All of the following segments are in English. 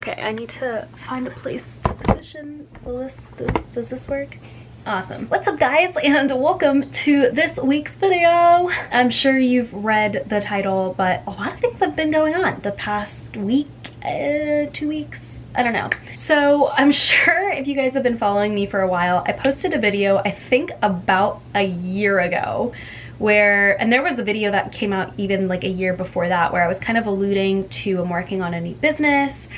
Okay, I need to find a place to position. Does this work? Awesome. What's up, guys, and welcome to this week's video. I'm sure you've read the title, but a lot of things have been going on the past week, 2 weeks, I don't know. So I'm sure if you guys have been following me for a while, I posted a video, I think about a year ago, and there was a video that came out even like a year before that, where I was kind of alluding to I'm working on a new business.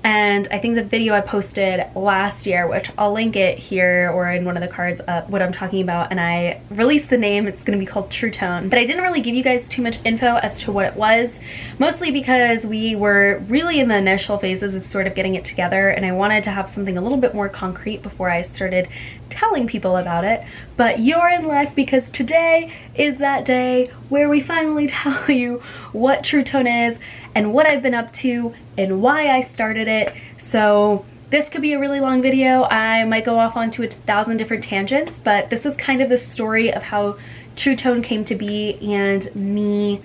And I think the video I posted last year, which I'll link it here or in one of the cards up, what I'm talking about, and I released the name. It's going to be called TrueTone. But I didn't really give you guys too much info as to what it was, mostly because we were really in the initial phases of sort of getting it together, and I wanted to have something a little bit more concrete before I started telling people about it. But you're in luck, because today is that day where we finally tell you what TrueTone is and what I've been up to and why I started it. So this could be a really long video. I might go off onto 1,000 different tangents, but this is kind of the story of how TrueTone came to be and me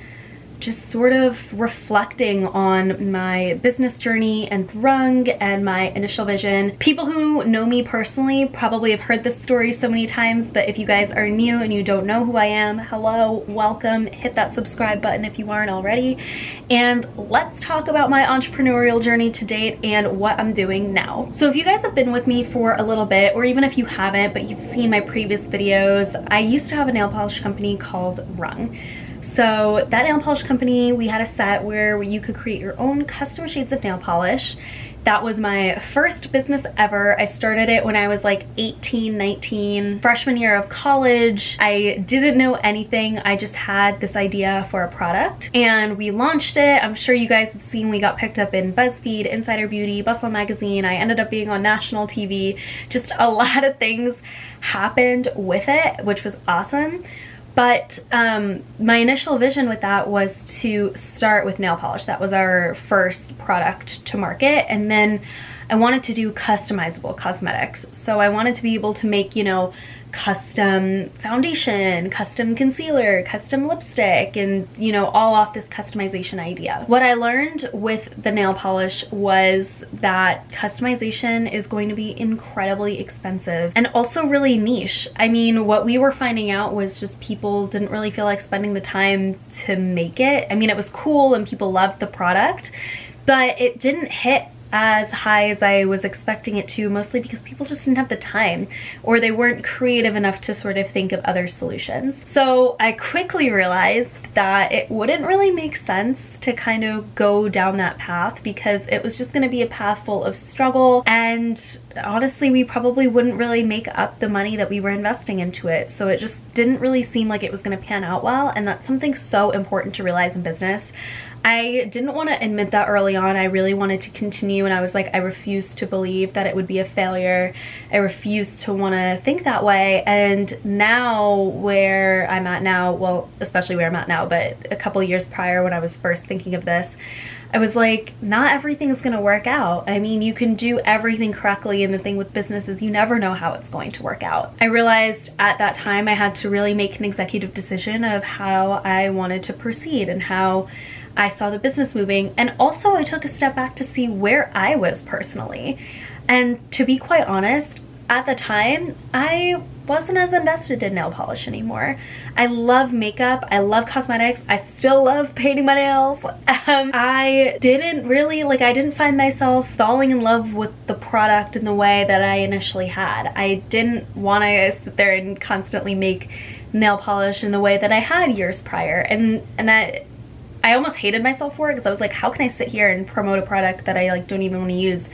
just sort of reflecting on my business journey and rung and my initial vision. People who know me personally probably have heard this story so many times, but if you guys are new and you don't know who I am, hello, welcome. Hit that subscribe button if you aren't already. And let's talk about my entrepreneurial journey to date and what I'm doing now. So if you guys have been with me for a little bit, or even if you haven't, but you've seen my previous videos, I used to have a nail polish company called Rung. So that nail polish company, we had a set where you could create your own custom shades of nail polish. That was my first business ever. I started it when I was like 18, 19, freshman year of college. I didn't know anything. I just had this idea for a product and we launched it. I'm sure you guys have seen we got picked up in BuzzFeed, Insider Beauty, Bustle Magazine. I ended up being on national TV. Just a lot of things happened with it, which was awesome. But my initial vision with that was to start with nail polish. That was our first product to market. And then I wanted to do customizable cosmetics. So I wanted to be able to make, you know, custom foundation, custom concealer, custom lipstick, and, you know, all off this customization idea. What I learned with the nail polish was that customization is going to be incredibly expensive and also really niche. I mean, what we were finding out was just people didn't really feel like spending the time to make it. I mean, it was cool and people loved the product, but it didn't hit as high as I was expecting it to, mostly because people just didn't have the time, or they weren't creative enough to sort of think of other solutions. So I quickly realized that it wouldn't really make sense to kind of go down that path, because it was just going to be a path full of struggle, and honestly we probably wouldn't really make up the money that we were investing into it. So it just didn't really seem like it was going to pan out well, and that's something so important to realize in business. I didn't want to admit that early on. I really wanted to continue, and I was like, I refused to believe that it would be a failure. I refused to want to think that way. And now where I'm at now, well, especially where I'm at now, but a couple years prior when I was first thinking of this, I was like, not everything is going to work out. I mean, you can do everything correctly, and the thing with business is you never know how it's going to work out. I realized at that time I had to really make an executive decision of how I wanted to proceed and how I saw the business moving, and also I took a step back to see where I was personally. And to be quite honest, at the time, I wasn't as invested in nail polish anymore. I love makeup, I love cosmetics, I still love painting my nails. I didn't find myself falling in love with the product in the way that I initially had. I didn't want to sit there and constantly make nail polish in the way that I had years prior, and that I almost hated myself for it, because I was like, how can I sit here and promote a product that I like don't even want to use?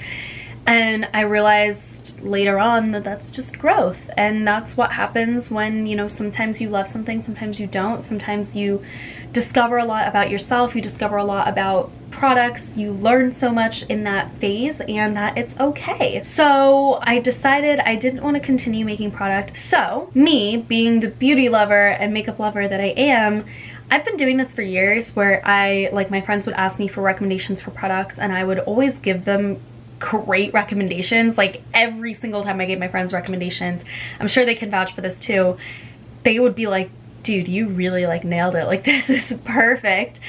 And I realized later on that that's just growth, and that's what happens when, you know, sometimes you love something, sometimes you don't. Sometimes you discover a lot about yourself, you discover a lot about products, you learn so much in that phase, and that it's okay. So I decided I didn't want to continue making product. So me, being the beauty lover and makeup lover that I am, I've been doing this for years, where my friends would ask me for recommendations for products, and I would always give them great recommendations. Like every single time I gave my friends recommendations, I'm sure they can vouch for this too, they would be like, dude, you really like nailed it. Like, this is perfect.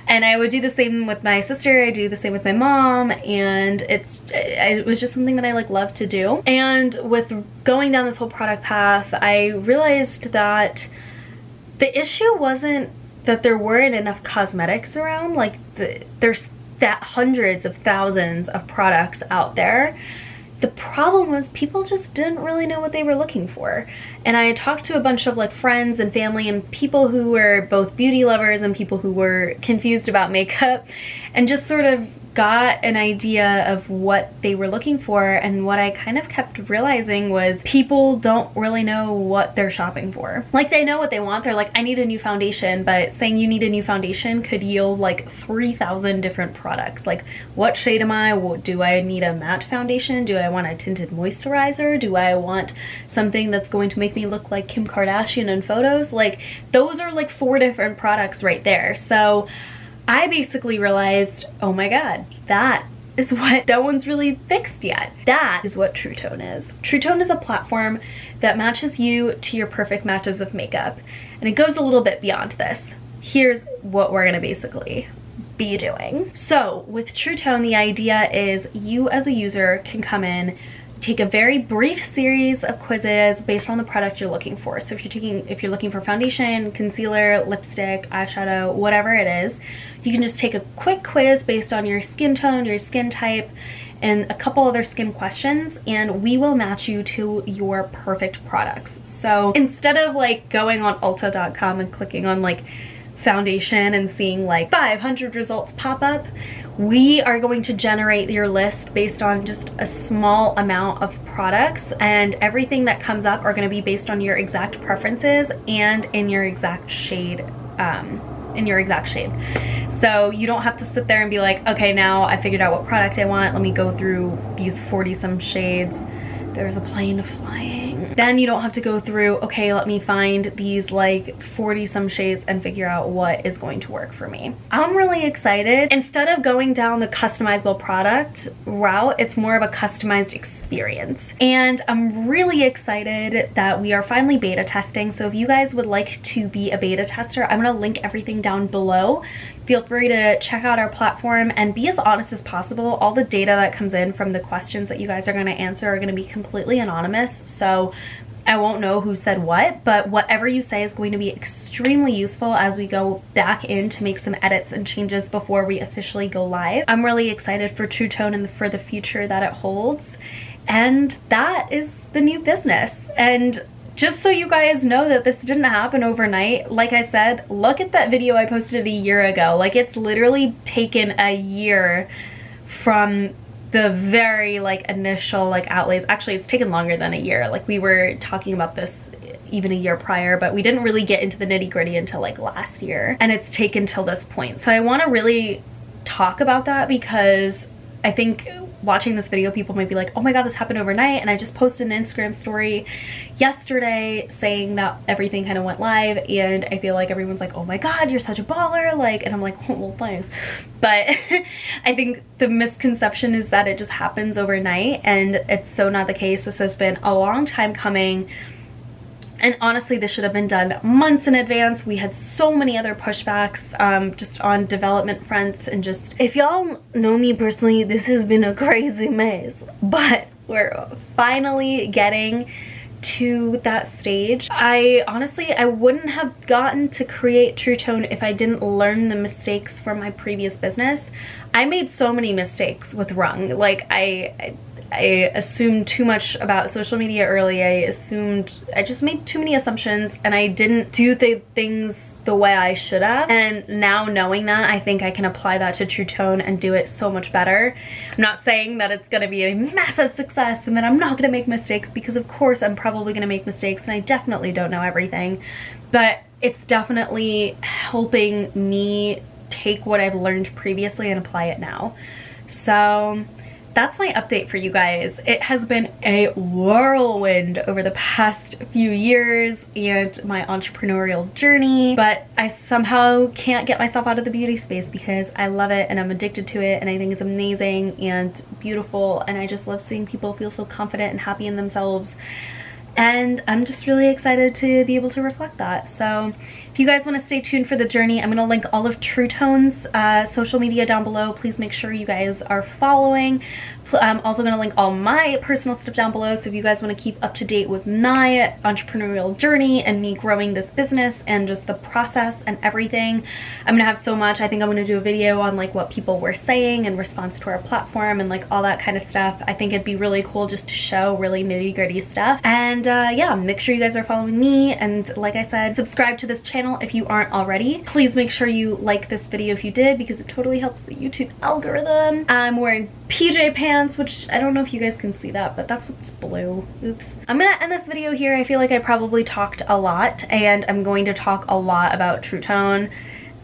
And I would do the same with my sister. I do the same with my mom. And it was just something that I like love to do. And with going down this whole product path, I realized that the issue wasn't that there weren't enough cosmetics around. Like, there's that hundreds of thousands of products out there. The problem was people just didn't really know what they were looking for. And I talked to a bunch of like friends and family and people who were both beauty lovers and people who were confused about makeup, and just sort of got an idea of what they were looking for. And what I kind of kept realizing was people don't really know what they're shopping for. Like, they know what they want. They're like, I need a new foundation, but saying you need a new foundation could yield like 3,000 different products. Like, what shade am I? Do I need a matte foundation? Do I want a tinted moisturizer? Do I want something that's going to make me look like Kim Kardashian in photos? Like, those are like 4 different products right there. So I basically realized, oh my god, that is what no one's really fixed yet. That is what TrueTone is. TrueTone is a platform that matches you to your perfect matches of makeup. And it goes a little bit beyond this. Here's what we're gonna basically be doing. So with TrueTone, the idea is you as a user can come in, take a very brief series of quizzes based on the product you're looking for. So if you're looking for foundation, concealer, lipstick, eyeshadow, whatever it is, you can just take a quick quiz based on your skin tone, your skin type, and a couple other skin questions, and we will match you to your perfect products. So instead of like going on Ulta.com and clicking on like foundation and seeing like 500 results pop up, we are going to generate your list based on just a small amount of products, and everything that comes up are going to be based on your exact preferences and in your exact shade. So you don't have to sit there and be like, okay, now I figured out what product I want, let me go through these 40 some shades. There's a plane flying. Then you don't have to go through, okay, let me find these like 40 some shades and figure out what is going to work for me. I'm really excited. Instead of going down the customizable product route, it's more of a customized experience. And I'm really excited that we are finally beta testing. So if you guys would like to be a beta tester, I'm gonna link everything down below. Feel free to check out our platform and be as honest as possible. All the data that comes in from the questions that you guys are going to answer are going to be completely anonymous, so I won't know who said what, but whatever you say is going to be extremely useful as we go back in to make some edits and changes before we officially go live. I'm really excited for TrueTone and for the future that it holds, and that is the new business. And just so you guys know that this didn't happen overnight, like I said, look at that video I posted a year ago. Like, it's literally taken a year from the very like initial like outlays. Actually, it's taken longer than a year. Like, we were talking about this even a year prior, but we didn't really get into the nitty-gritty until like last year, and it's taken till this point. So I want to really talk about that, because I think watching this video, people might be like, oh my god, this happened overnight. And I just posted an Instagram story yesterday saying that everything kind of went live, and I feel like everyone's like, oh my god, you're such a baller, like, and I'm like, oh, well, thanks. But I think the misconception is that it just happens overnight, and it's so not the case. This has been a long time coming. And honestly, this should have been done months in advance. We had so many other pushbacks just on development fronts, and just, if y'all know me personally, this has been a crazy maze. But we're finally getting to that stage. I wouldn't have gotten to create TrueTone if I didn't learn the mistakes from my previous business. I made so many mistakes with Rung. Like, I assumed too much about social media early. I just made too many assumptions, and I didn't do the things the way I should have. And now knowing that, I think I can apply that to TrueTone and do it so much better. I'm not saying that it's gonna be a massive success and that I'm not gonna make mistakes, because of course I'm probably gonna make mistakes, and I definitely don't know everything. But it's definitely helping me take what I've learned previously and apply it now. So that's my update for you guys. It has been a whirlwind over the past few years and my entrepreneurial journey, but I somehow can't get myself out of the beauty space because I love it and I'm addicted to it, and I think it's amazing and beautiful, and I just love seeing people feel so confident and happy in themselves. and I'm just really excited to be able to reflect that. So if you guys want to stay tuned for the journey, I'm going to link all of TrueTone's social media down below. Please make sure you guys are following. I'm also going to link all my personal stuff down below, so if you guys want to keep up to date with my entrepreneurial journey and me growing this business and just the process and everything. I'm going to have so much. I think I'm going to do a video on like what people were saying in response to our platform and like all that kind of stuff. I think it'd be really cool just to show really nitty-gritty stuff. And yeah, make sure you guys are following me, and like I said, subscribe to this channel if you aren't already. Please make sure you like this video if you did, because it totally helps the YouTube algorithm. I'm wearing PJ pants, which I don't know if you guys can see that, but that's what's blue. Oops. I'm gonna end this video here. I feel like I probably talked a lot, and I'm going to talk a lot about TrueTone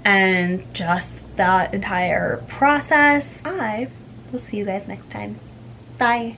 and just that entire process. I will see you guys next time. Bye.